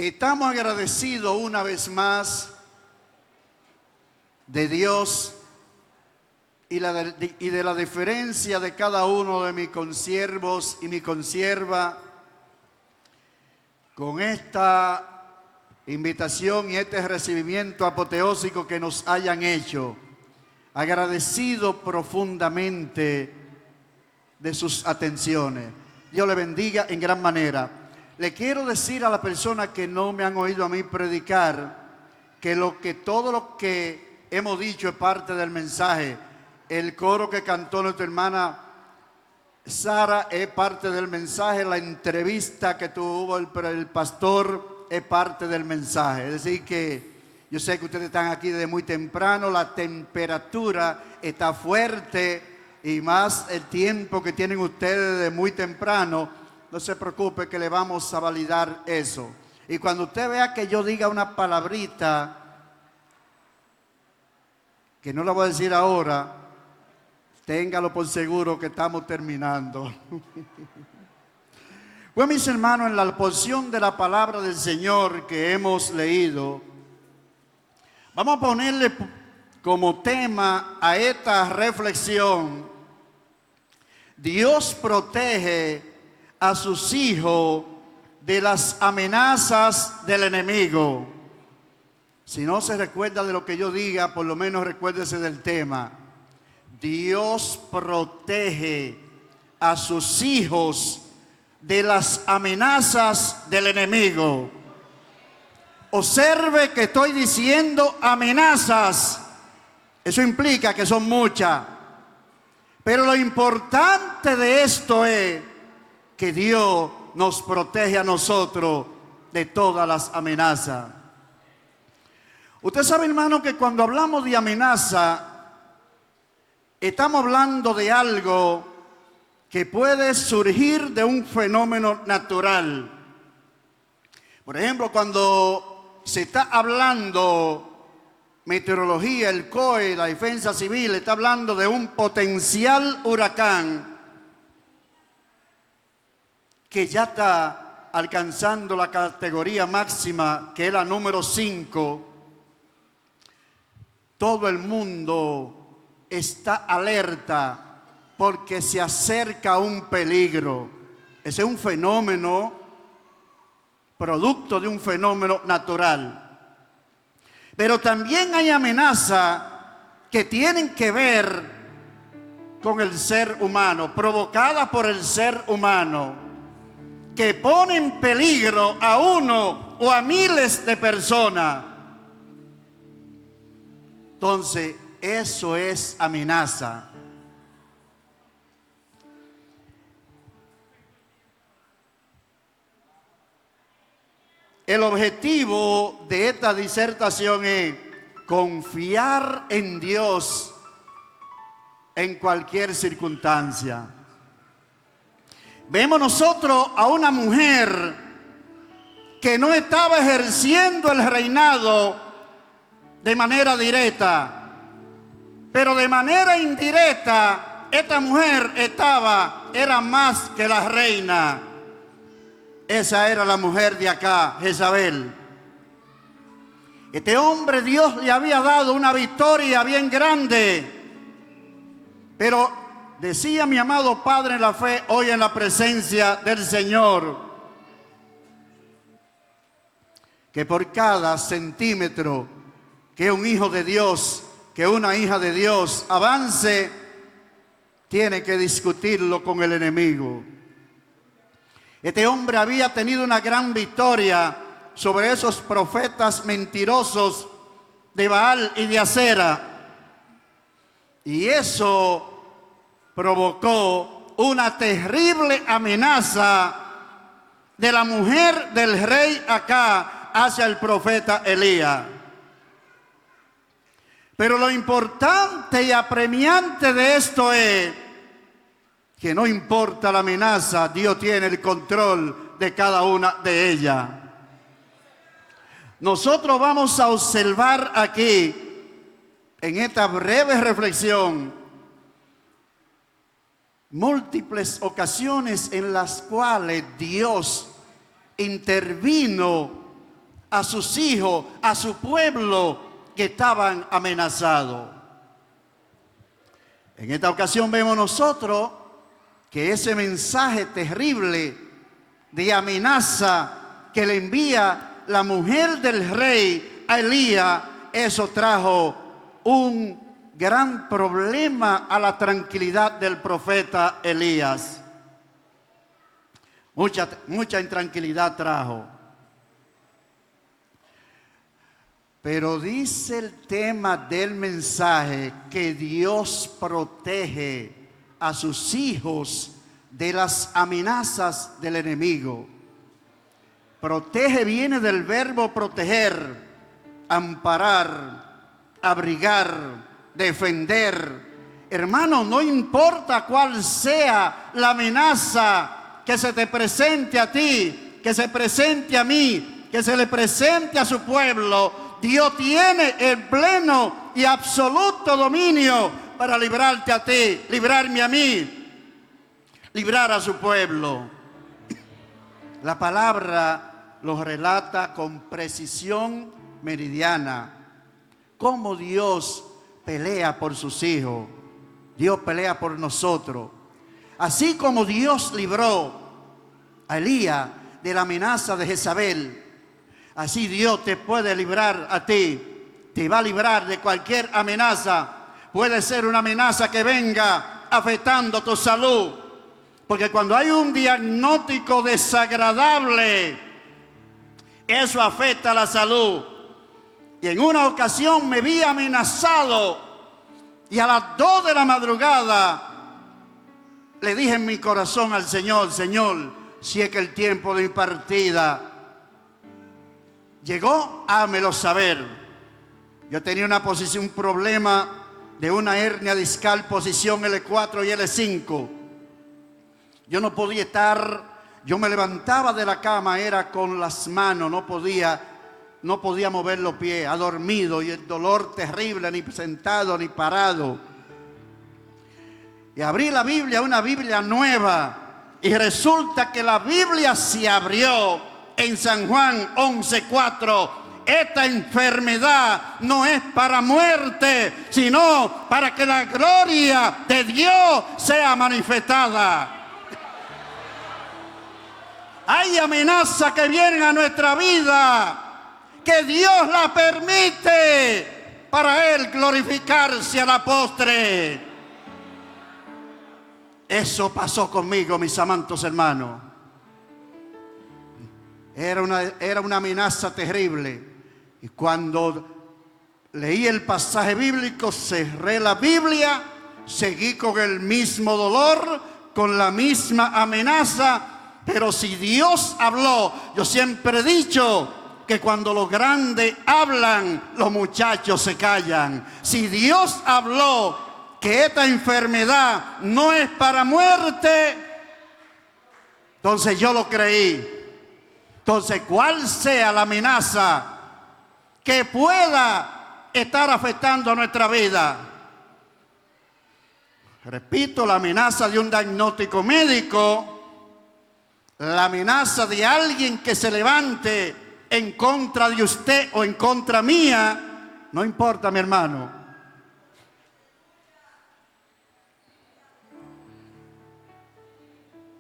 Estamos agradecidos una vez más de Dios y de la diferencia de cada uno de mis consiervos y mi consierva con esta invitación y este recibimiento apoteósico que nos hayan hecho. Agradecido profundamente de sus atenciones. Dios le bendiga en gran manera. Le quiero decir a las personas que no me han oído a mí predicar que todo lo que hemos dicho es parte del mensaje. El coro que cantó nuestra hermana Sara es parte del mensaje. La entrevista que tuvo el pastor es parte del mensaje. Es decir que yo sé que ustedes están aquí desde muy temprano. La temperatura está fuerte y más el tiempo que tienen ustedes desde muy temprano. No se preocupe que le vamos a validar eso. Y cuando usted vea que yo diga una palabrita, que no la voy a decir ahora, téngalo por seguro que estamos terminando. Pues mis hermanos, en la porción de la palabra del Señor que hemos leído, vamos a ponerle como tema a esta reflexión: Dios protege a sus hijos de las amenazas del enemigo. Si no se recuerda de lo que yo diga, por lo menos recuérdese del tema. Dios protege a sus hijos de las amenazas del enemigo. Observe que estoy diciendo amenazas. Eso implica que son muchas. Pero lo importante de esto es que Dios nos protege a nosotros de todas las amenazas. Usted sabe, hermano, que cuando hablamos de amenaza, estamos hablando de algo que puede surgir de un fenómeno natural. Por ejemplo, cuando se está hablando meteorología, el COE, la Defensa Civil, está hablando de un potencial huracán que ya está alcanzando la categoría máxima, que es la número 5, todo el mundo está alerta porque se acerca un peligro. Ese es un fenómeno, producto de un fenómeno natural. Pero también hay amenazas que tienen que ver con el ser humano, provocadas por el ser humano, que pone en peligro a uno o a miles de personas. Entonces, eso es amenaza. El objetivo de esta disertación es confiar en Dios en cualquier circunstancia. Vemos nosotros a una mujer que no estaba ejerciendo el reinado de manera directa, pero de manera indirecta esta mujer era más que la reina. Esa era la mujer de acá, Jezabel. Este hombre, Dios le había dado una victoria bien grande, pero decía mi amado Padre en la fe, hoy en la presencia del Señor, que por cada centímetro que un hijo de Dios, que una hija de Dios avance, tiene que discutirlo con el enemigo. Este hombre había tenido una gran victoria sobre esos profetas mentirosos de Baal y de Acera, y eso provocó una terrible amenaza de la mujer del rey Acab hacia el profeta Elías. Pero lo importante y apremiante de esto es que no importa la amenaza, Dios tiene el control de cada una de ellas. Nosotros vamos a observar aquí, en esta breve reflexión, múltiples ocasiones en las cuales Dios intervino a sus hijos, a su pueblo que estaban amenazados. En esta ocasión vemos nosotros que ese mensaje terrible de amenaza que le envía la mujer del rey a Elías, eso trajo un gran problema a la tranquilidad del profeta Elías. Mucha intranquilidad trajo. Pero dice el tema del mensaje que Dios protege a sus hijos de las amenazas del enemigo. Protege viene del verbo proteger, amparar, abrigar, defender. Hermano, no importa cuál sea la amenaza que se te presente a ti, que se presente a mí, que se le presente a su pueblo, Dios tiene el pleno y absoluto dominio para librarte a ti, librarme a mí, librar a su pueblo. La palabra lo relata con precisión meridiana. Cómo Dios pelea por sus hijos. Dios pelea por nosotros. Así como Dios libró a Elías de la amenaza de Jezabel, así Dios te puede librar a ti. Te va a librar de cualquier amenaza. Puede ser una amenaza que venga afectando tu salud. Porque cuando hay un diagnóstico desagradable, eso afecta a la salud. Y en una ocasión me vi amenazado y a las 2 de la madrugada le dije en mi corazón al Señor: Señor, si es que el tiempo de mi partida llegó, hámelo saber. Yo tenía un problema de una hernia discal posición L4 y L5. Yo no podía estar, yo me levantaba de la cama, era con las manos, no podía mover los pies, adormido, y el dolor terrible, ni sentado ni parado. Y abrí la Biblia, una Biblia nueva, y resulta que la Biblia se abrió en San Juan 11:4. Esta enfermedad no es para muerte, sino para que la gloria de Dios sea manifestada. Hay amenazas que vienen a nuestra vida, que Dios la permite para Él glorificarse a la postre. Eso pasó conmigo, mis amados hermanos. Era una amenaza terrible. Y cuando leí el pasaje bíblico, cerré la Biblia, seguí con el mismo dolor, con la misma amenaza. Pero si Dios habló, yo siempre he dicho que cuando los grandes hablan, los muchachos se callan. Si Dios habló que esta enfermedad no es para muerte, entonces yo lo creí. Entonces, ¿cuál sea la amenaza que pueda estar afectando a nuestra vida? Repito, la amenaza de un diagnóstico médico, la amenaza de alguien que se levante en contra de usted o en contra mía, no importa, mi hermano.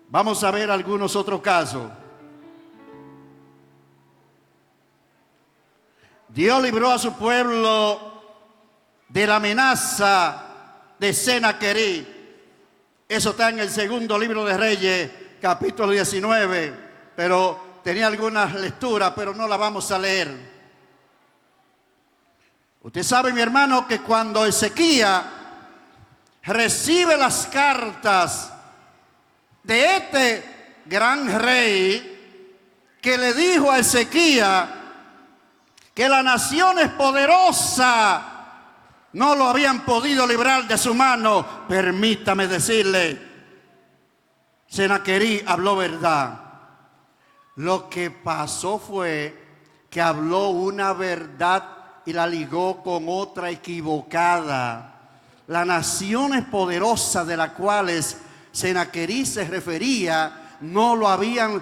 Vamos a ver algunos otros casos. Dios libró a su pueblo de la amenaza de Senaquerib. Eso está en el segundo libro de Reyes, capítulo 19, pero tenía algunas lecturas, pero no las vamos a leer. Usted sabe, mi hermano, que cuando Ezequías recibe las cartas de este gran rey, que le dijo a Ezequías que las naciones poderosas no lo habían podido librar de su mano, permítame decirle, Senaquerib habló verdad. Lo que pasó fue que habló una verdad y la ligó con otra equivocada. Las naciones poderosas de las cuales Senaquerib se refería no lo habían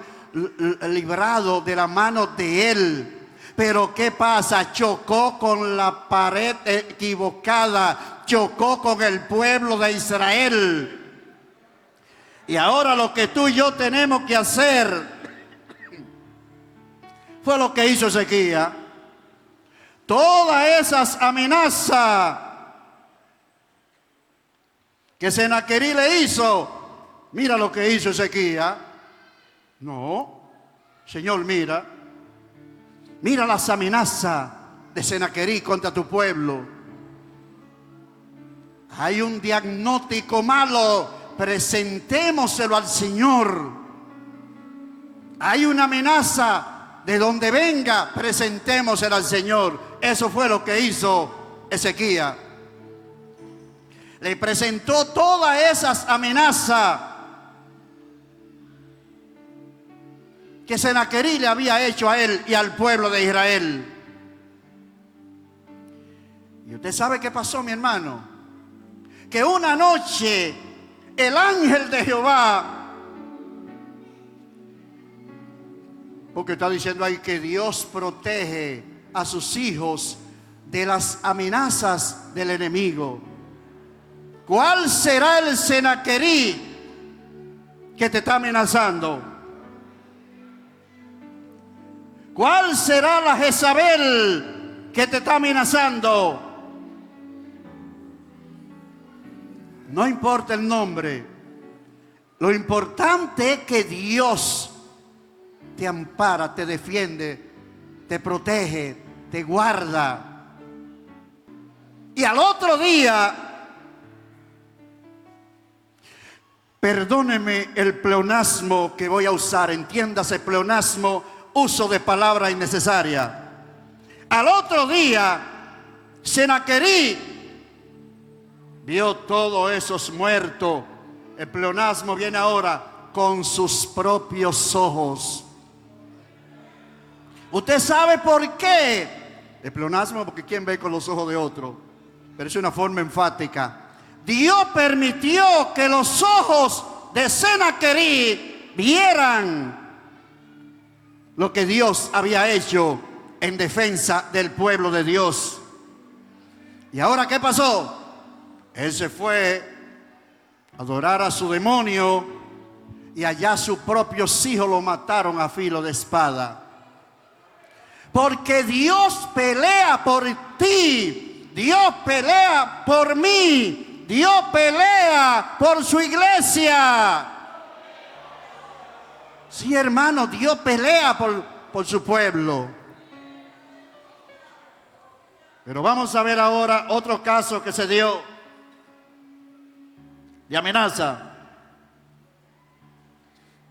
librado de la mano de él. Pero ¿qué pasa? Chocó con la pared equivocada, chocó con el pueblo de Israel. Y ahora lo que tú y yo tenemos que hacer fue lo que hizo Ezequías. Todas esas amenazas que Senaquerí le hizo, mira lo que hizo Ezequías. No, Señor, mira las amenazas de Senaquerí contra tu pueblo. Hay un diagnóstico malo, presentémoselo al Señor. Hay una amenaza, de donde venga, presentémosela al Señor. Eso fue lo que hizo Ezequías. Le presentó todas esas amenazas que Senaquerí le había hecho a él y al pueblo de Israel. Y usted sabe qué pasó, mi hermano. Que una noche el ángel de Jehová, porque está diciendo ahí que Dios protege a sus hijos de las amenazas del enemigo. ¿Cuál será el Senaquerí que te está amenazando? ¿Cuál será la Jezabel que te está amenazando? No importa el nombre. Lo importante es que Dios te ampara, te defiende, te protege, te guarda. Y al otro día, perdóneme el pleonasmo que voy a usar, entiéndase pleonasmo, uso de palabra innecesaria. Al otro día, Senaquerí vio todos esos muertos. El pleonasmo viene ahora con sus propios ojos. ¿Usted sabe por qué? El pleonasmo, porque ¿quién ve con los ojos de otro? Pero es una forma enfática. Dios permitió que los ojos de Senaquerí vieran lo que Dios había hecho en defensa del pueblo de Dios. ¿Y ahora qué pasó? Él se fue a adorar a su demonio y allá sus propios hijos lo mataron a filo de espada. Porque Dios pelea por ti, Dios pelea por mí, Dios pelea por su iglesia. Sí, hermano, Dios pelea por su pueblo. Pero vamos a ver ahora otro caso que se dio de amenaza.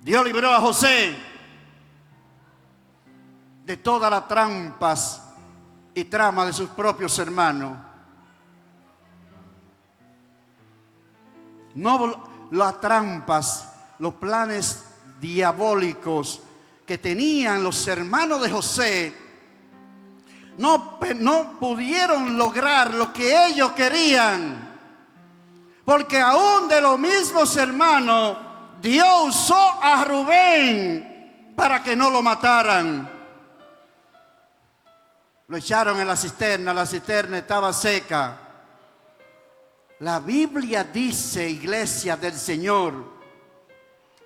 Dios libró a José de todas las trampas y tramas de sus propios hermanos. No las trampas, los planes diabólicos que tenían los hermanos de José, no pudieron lograr lo que ellos querían, porque aún de los mismos hermanos Dios usó a Rubén para que no lo mataran. Lo echaron en la cisterna estaba seca. La Biblia dice, iglesia del Señor,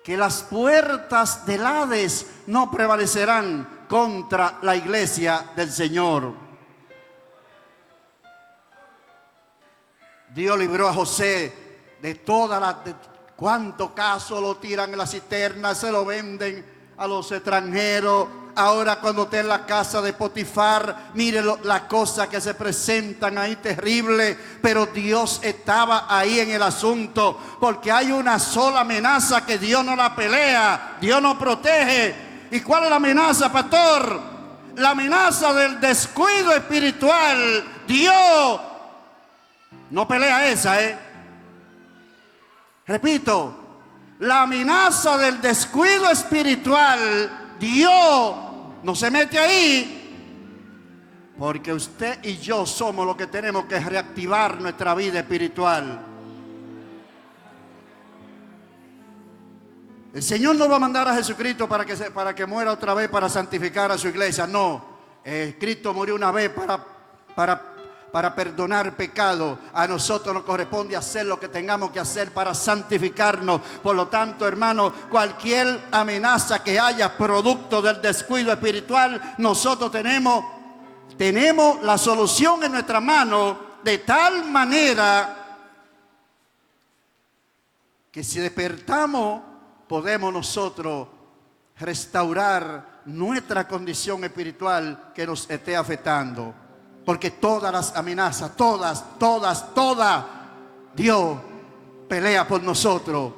que las puertas del Hades no prevalecerán contra la iglesia del Señor. Dios libró a José de todas las... ¿Cuántos casos lo tiran en la cisterna? Se lo venden a los extranjeros. Ahora cuando esté en la casa de Potifar, mire las cosas que se presentan ahí terribles. Pero Dios estaba ahí en el asunto, porque hay una sola amenaza que Dios no la pelea, Dios no protege. ¿Y cuál es la amenaza, pastor? La amenaza del descuido espiritual. Dios no pelea esa, Repito, la amenaza del descuido espiritual, Dios no se mete ahí, porque usted y yo somos los que tenemos que reactivar nuestra vida espiritual. El Señor no va a mandar a Jesucristo para que muera otra vez para santificar a su iglesia, no. Cristo murió una vez para perdonar pecado. A nosotros nos corresponde hacer lo que tengamos que hacer para santificarnos. Por lo tanto, hermano, cualquier amenaza que haya producto del descuido espiritual, nosotros tenemos la solución en nuestra mano, de tal manera que si despertamos, podemos nosotros restaurar nuestra condición espiritual que nos esté afectando. Porque todas las amenazas, todas, Dios pelea por nosotros.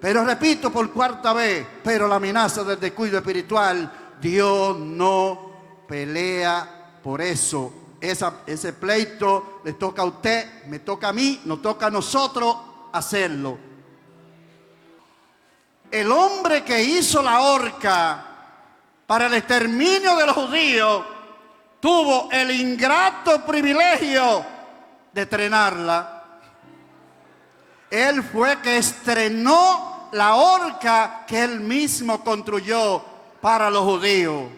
Pero repito por cuarta vez, pero la amenaza del descuido espiritual, Dios no pelea por eso. Ese pleito le toca a usted, me toca a mí, nos toca a nosotros hacerlo. El hombre que hizo la horca para el exterminio de los judíos tuvo el ingrato privilegio de estrenarla. Él fue que estrenó la horca que él mismo construyó para los judíos.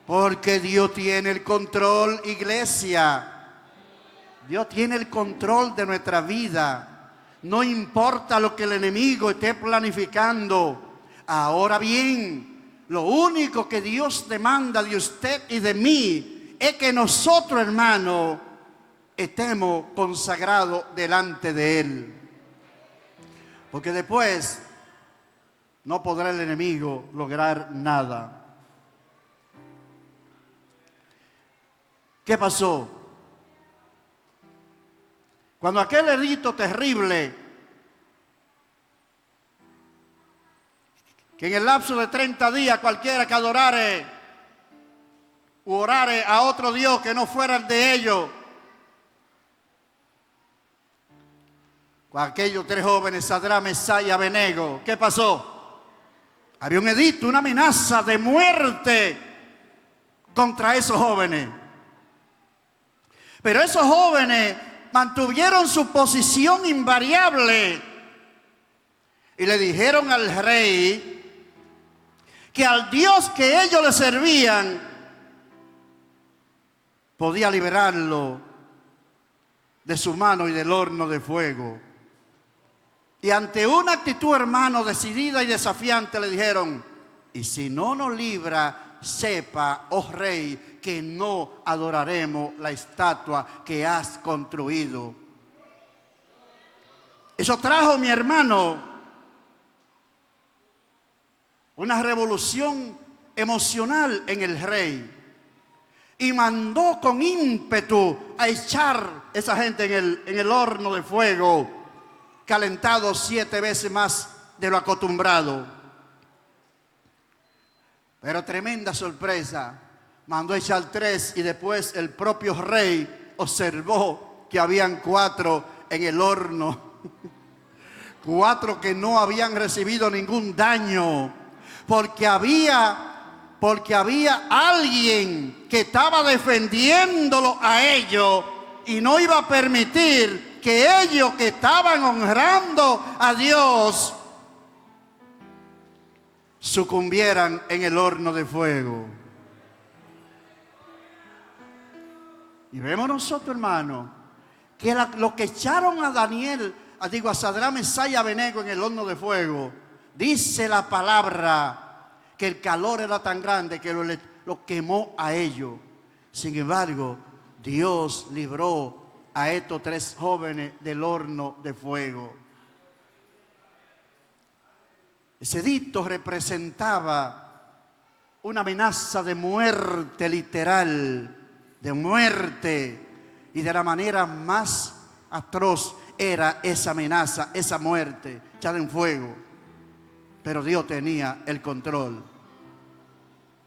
Porque Dios tiene el control, iglesia. Dios tiene el control de nuestra vida. No importa lo que el enemigo esté planificando. Ahora bien, lo único que Dios demanda de usted y de mí es que nosotros, hermanos, estemos consagrados delante de Él. Porque después no podrá el enemigo lograr nada. ¿Qué pasó? Cuando aquel edicto terrible, que en el lapso de 30 días cualquiera que adorare u orare a otro Dios que no fuera el de ellos, con aquellos 3 jóvenes, Sadrach, Mesach y Abednego, ¿qué pasó? Había un edicto, una amenaza de muerte contra esos jóvenes. Pero esos jóvenes mantuvieron su posición invariable y le dijeron al rey que al Dios que ellos le servían podía liberarlo de su mano y del horno de fuego. Y ante una actitud, hermano, decidida y desafiante, le dijeron: y si no nos libra, sepa, oh rey, que no adoraremos la estatua que has construido. Eso trajo, mi hermano, una revolución emocional en el rey. Y mandó con ímpetu a echar esa gente en el horno de fuego, calentado 7 veces más de lo acostumbrado. Pero tremenda sorpresa, mandó a echar 3 y después el propio rey observó que habían 4 en el horno. 4 que no habían recibido ningún daño, porque había alguien que estaba defendiéndolo a ellos y no iba a permitir que ellos, que estaban honrando a Dios, sucumbieran en el horno de fuego. Y vemos nosotros, hermano, que lo que echaron a Daniel, a Sadrach, Mesach y Abednego en el horno de fuego, dice la palabra que el calor era tan grande que lo quemó a ellos. Sin embargo, Dios libró a estos 3 jóvenes del horno de fuego. Ese edicto representaba una amenaza de muerte literal, de muerte, y de la manera más atroz era esa amenaza, esa muerte echada en fuego. Pero Dios tenía el control.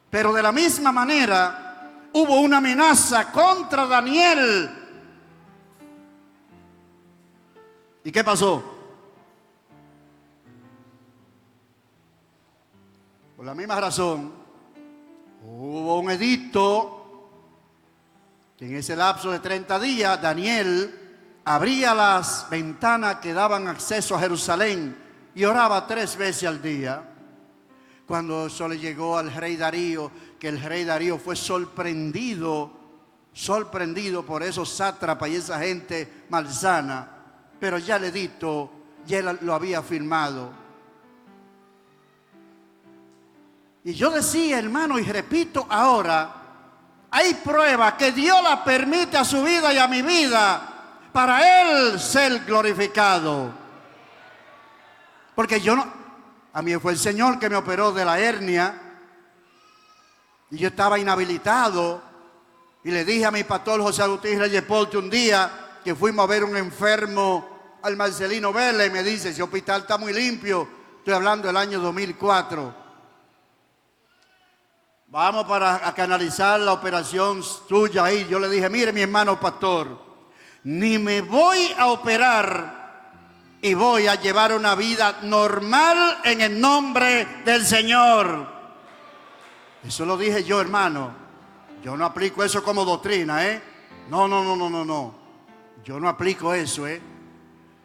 Pero de la misma manera hubo una amenaza contra Daniel. ¿Y qué pasó? Por la misma razón, hubo un edicto que en ese lapso de 30 días Daniel abría las ventanas que daban acceso a Jerusalén y oraba 3 veces al día. Cuando eso le llegó al rey Darío, que el rey Darío fue sorprendido por esos sátrapas y esa gente malsana, pero ya el edicto ya él lo había firmado. Y yo decía, hermano, y repito ahora, hay pruebas que Dios la permite a su vida y a mi vida para Él ser glorificado. Porque a mí fue el Señor que me operó de la hernia y yo estaba inhabilitado. Y le dije a mi pastor José Agustín Reyes Porte un día que fuimos a ver un enfermo al Marcelino Vélez y me dice, ese hospital está muy limpio. Estoy hablando del año 2004. Vamos a canalizar la operación tuya ahí. Yo le dije, mire mi hermano pastor, ni me voy a operar y voy a llevar una vida normal en el nombre del Señor. Eso lo dije yo, hermano. Yo no aplico eso como doctrina, ¿eh? No. Yo no aplico eso, ¿eh?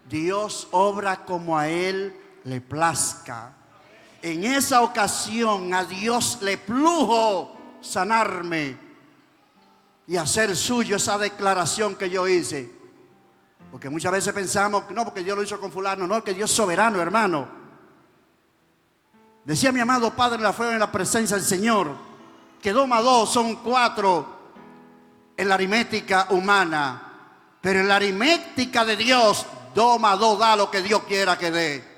Dios obra como a Él le plazca. En esa ocasión a Dios le plujo sanarme y hacer suyo esa declaración que yo hice. Porque muchas veces pensamos, no, porque Dios lo hizo con fulano, no, que Dios es soberano, hermano. Decía mi amado Padre la fe en la presencia del Señor, que 2 más 2 son 4 en la aritmética humana, pero en la aritmética de Dios, 2 más 2 da lo que Dios quiera que dé.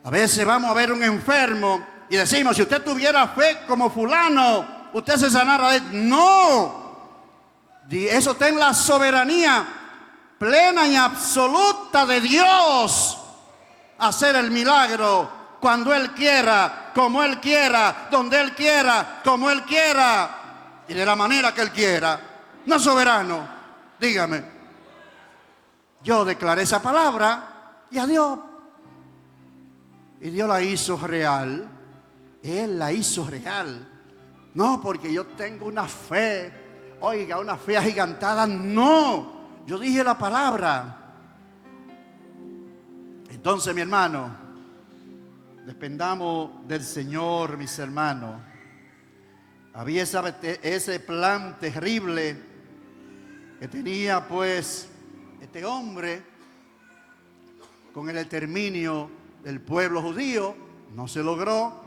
A veces vamos a ver un enfermo y decimos, si usted tuviera fe como fulano, usted se sanara de él. No, eso está en la soberanía plena y absoluta de Dios. Hacer el milagro cuando Él quiera, como Él quiera, donde Él quiera, como Él quiera y de la manera que Él quiera. No soberano, dígame. Yo declaré esa palabra y adiós. Y Dios la hizo real. Él la hizo real. No porque yo tengo una fe, oiga, una fe agigantada. No, yo dije la palabra. Entonces, mi hermano, dependamos del Señor, mis hermanos. Había ese plan terrible que tenía pues este hombre con el exterminio del pueblo judío. No se logró.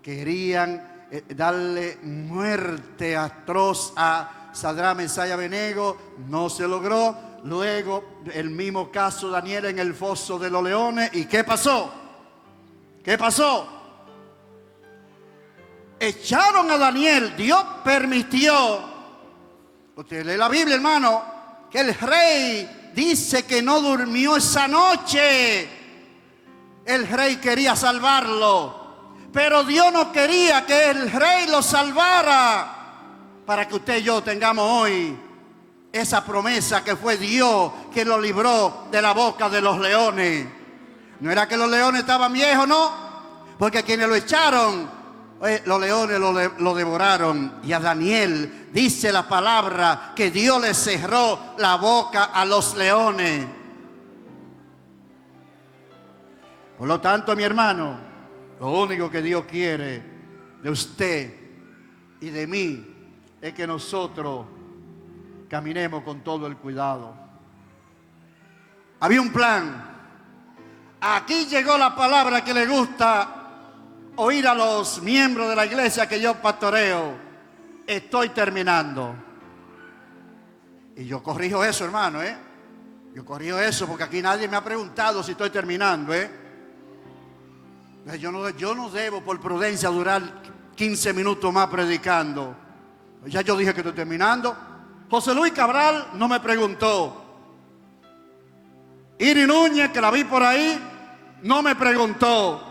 Querían darle muerte atroz a Sadrach, Mesach y Abednego. No se logró. Luego el mismo caso Daniel en el foso de los leones. ¿Y qué pasó? ¿Qué pasó? Echaron a Daniel. Dios permitió. Usted lee la Biblia, hermano, que el rey dice que no durmió esa noche. El rey quería salvarlo, pero Dios no quería que el rey lo salvara para que usted y yo tengamos hoy esa promesa que fue Dios que lo libró de la boca de los leones. No era que los leones estaban viejos, no, porque quienes lo echaron, los leones lo devoraron. Y a Daniel dice la palabra que Dios le cerró la boca a los leones. Por lo tanto, mi hermano, lo único que Dios quiere de usted y de mí es que nosotros caminemos con todo el cuidado. Había un plan. Aquí llegó la palabra que le gusta oír a los miembros de la iglesia que yo pastoreo. Estoy terminando. Y yo corrijo eso, hermano, Yo corrijo eso porque aquí nadie me ha preguntado si estoy terminando, Yo no debo por prudencia durar 15 minutos más predicando. Ya yo dije que estoy terminando. José Luis Cabral no me preguntó. Iri Núñez, que la vi por ahí, no me preguntó.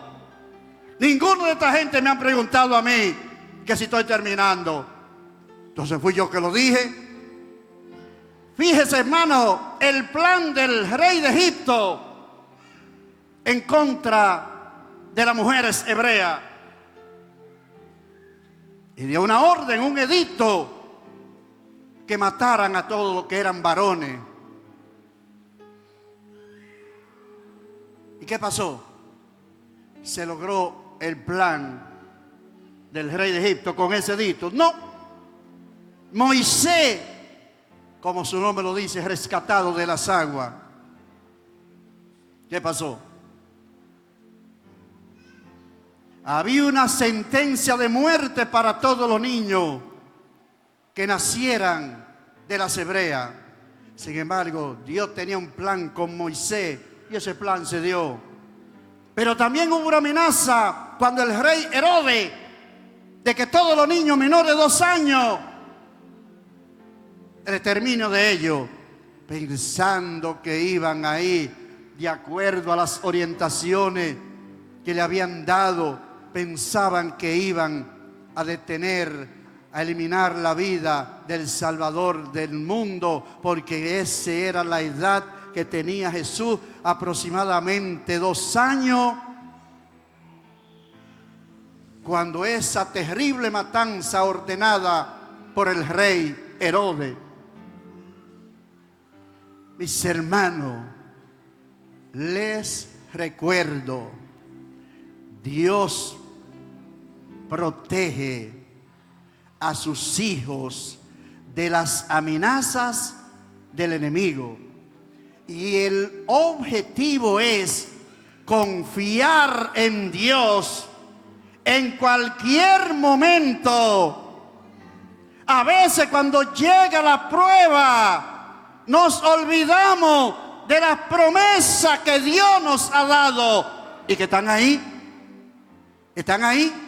Ninguno de esta gente me ha preguntado a mí que si estoy terminando. Entonces fui yo que lo dije. Fíjese, hermano, el plan del rey de Egipto en contra de las mujeres hebreas. Y dio una orden, un edicto, que mataran a todos los que eran varones. ¿Y qué pasó? se logró el plan del rey de Egipto con ese edicto. No, Moisés, como su nombre lo dice, rescatado de las aguas. ¿Qué pasó? Había una sentencia de muerte para todos los niños que nacieran de las hebreas. Sin embargo, Dios tenía un plan con Moisés y ese plan se dio. Pero también hubo una amenaza cuando el rey Herodes, de que todos los niños menores de 2 años, el exterminio de ellos, pensando que iban ahí de acuerdo a las orientaciones que le habían dado, pensaban que iban a detener, a eliminar la vida del Salvador del mundo, porque esa era la edad que tenía Jesús, aproximadamente 2 años, cuando esa terrible matanza ordenada por el rey Herodes. Mis hermanos, les recuerdo, Dios protege a sus hijos de las amenazas del enemigo. Y el objetivo es confiar en Dios en cualquier momento. A veces cuando llega la prueba, nos olvidamos de las promesas que Dios nos ha dado y que están ahí. Están ahí.